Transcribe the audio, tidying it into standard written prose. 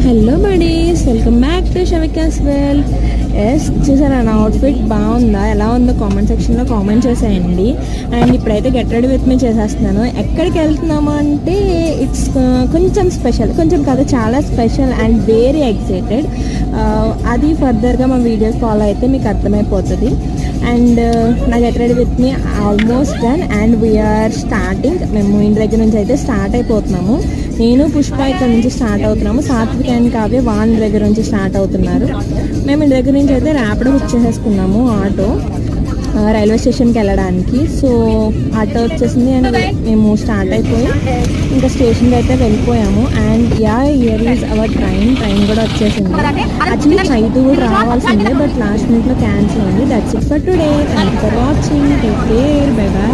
Hello buddies, welcome back to Shavikas well. Yes, చూసారా నా outfit బాగుందా? ఎలా ఉందో కామెంట్ సెక్షన్లో కామెంట్ చేసేయండి. అండ్ ఇప్పుడైతే గెట్ రెడీ విత్ మీ చేసేస్తున్నాను. ఎక్కడికి వెళ్తున్నాము అంటే ఇట్స్ కొంచెం స్పెషల్, కొంచెం కాదు చాలా స్పెషల్ అండ్ వెరీ ఎక్సైటెడ్. అది ఫర్దర్గా మా వీడియోస్ ఫాలో అయితే మీకు అర్థమైపోతుంది. అండ్ నా get ready with me almost done and we're starting. మేము ఇంటి దగ్గర నుంచి అయితే స్టార్ట్ అయిపోతున్నాము. నేను పుష్ప ఇక్కడ నుంచి స్టార్ట్ అవుతున్నాము. సాత్విక్ అండ్ కావ్య వాళ్ళ దగ్గర నుంచి స్టార్ట్ అవుతున్నారు. మేము ఇంటి దగ్గర నుంచి అయితే ర్యాపిడో బుక్ చేసేసుకున్నాము ఆటో రైల్వే స్టేషన్కి వెళ్ళడానికి. సో ఆటో వచ్చేసింది అండ్ మేము స్టార్ట్ అయిపోయి ఇంకా స్టేషన్కి అయితే వెళ్ళిపోయాము. And here is our train కూడా వచ్చేసింది. యాక్చువల్లీ 5 కూడా రావాల్సిందే, బట్ లాస్ట్ మినిట్లో క్యాన్సిల్ అయింది. That's it for today. Thank you for watching. Take care. Bye bye.